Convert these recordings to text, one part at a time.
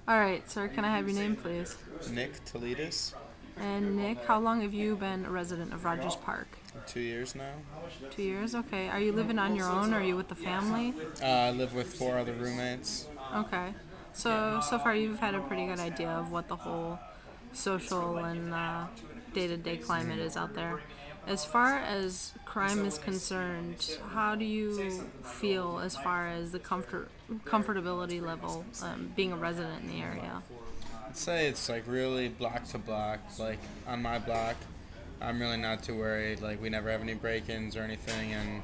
All right, sir, can I have your name, please? Nick Toledas. And Nick, how long have you been a resident of Rogers Park? 2 years now. 2 years? Okay. Are you living on your own or are you with the family? I live with four other roommates. Okay. So far you've had a pretty good idea of what the whole social and day-to-day climate is out there. As far as crime is concerned, how do you feel as far as the comfortability level being a resident in the area? I'd say it's like really block to block. Like on my block, I'm really not too worried. Like we never have any break-ins or anything, and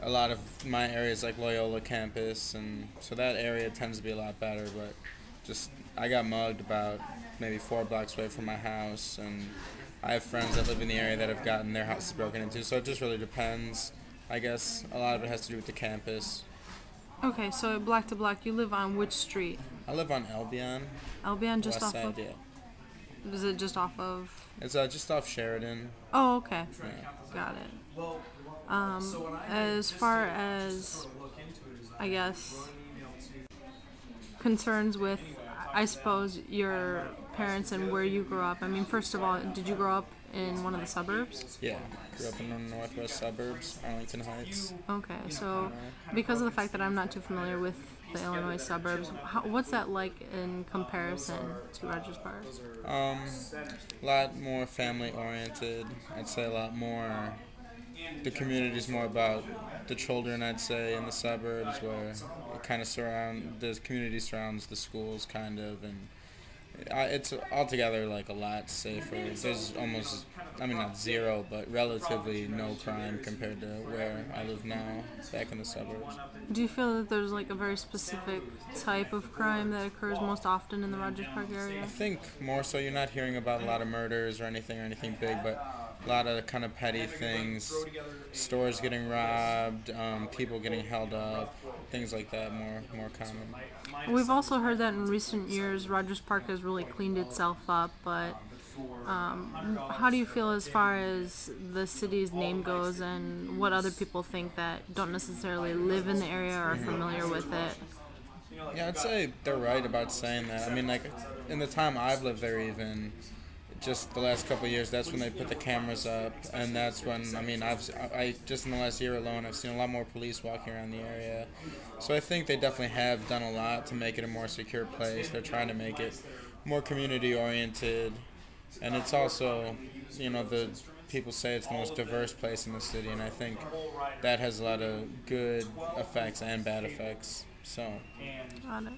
a lot of my area is like Loyola campus, and so that area tends to be a lot better. But just I got mugged about maybe 4 blocks away from my house, and I have friends that live in the area that have gotten their houses broken into. So it just really depends. I guess a lot of it has to do with the campus. Okay, so block to block, you live on which street? I live on Albion, Albion, just west off side. of. Yeah, Is it just off of? it's just off Sheridan. Oh, okay, Yeah. got it. As far as I guess concerns with, I suppose, your parents and where you grew up. I mean, first of all, did you grow up in one of the suburbs? Yeah, grew up in the northwest suburbs, Arlington Heights. Okay, so because of the fact that I'm not too familiar with the Illinois suburbs, what's that like in comparison to Rogers Park? A lot more family oriented. I'd say a lot more. The community's more about the children, I'd say, in the suburbs, where it kind of the community surrounds the schools, kind of, and it's altogether like a lot safer. There's almost, I mean, not zero, but relatively no crime compared to where I live now, back in the suburbs. Do you feel that there's like a very specific type of crime that occurs most often in the Rogers Park area? I think more so you're not hearing about a lot of murders or anything big, but a lot of kind of petty things, stores getting robbed, people getting held up, things like that, more common. We've also heard that in recent years, Rogers Park has really cleaned itself up, but how do you feel as far as the city's name goes and what other people think that don't necessarily live in the area or are familiar with it? Yeah, I'd say they're right about saying that. I mean, like, in the time I've lived there, even just the last couple of years, that's when they put the cameras up, and that's when, I mean, I just in the last year alone, I've seen a lot more police walking around the area. So I think they definitely have done a lot to make it a more secure place. They're trying to make it more community oriented, and it's also, the people say it's the most diverse place in the city, and I think that has a lot of good effects and bad effects. So. Got it.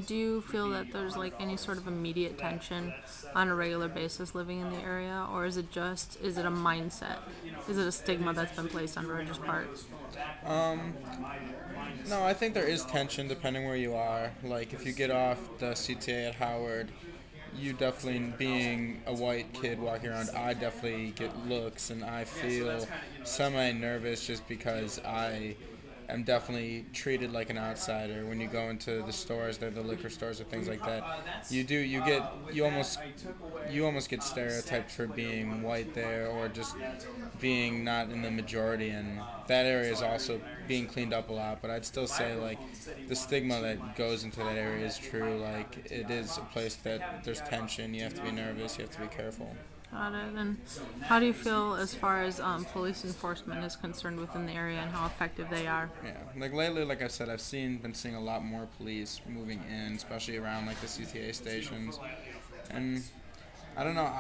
Do you feel that there's like any sort of immediate tension on a regular basis living in the area, or is it a mindset? Is it a stigma that's been placed on Rogers Park? No, I think there is tension depending where you are. Like if you get off the CTA at Howard, you definitely, being a white kid walking around, I definitely get looks and I feel semi-nervous just because I am definitely treated like an outsider. When you go into the stores, the liquor stores or things like that, you almost get stereotyped for being white there or just being not in the majority, and that area is also being cleaned up a lot, but I'd still say like the stigma that goes into that area is true. Like it is a place that there's tension, you have to be nervous, you have to be careful. Got it. And how do you feel as far as police enforcement is concerned within the area and how effective they are? Yeah, like lately, like I said, been seeing a lot more police moving in, especially around like the CTA stations. And I don't know,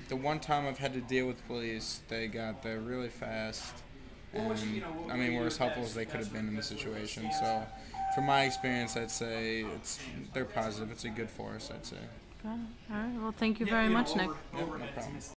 the one time I've had to deal with police, they got there really fast, and I mean, were as helpful as they could have been in the situation. So, from my experience, I'd say they're positive. It's a good force, I'd say. Got it. All right. Well, thank you very much, Nick. Yeah, no problem.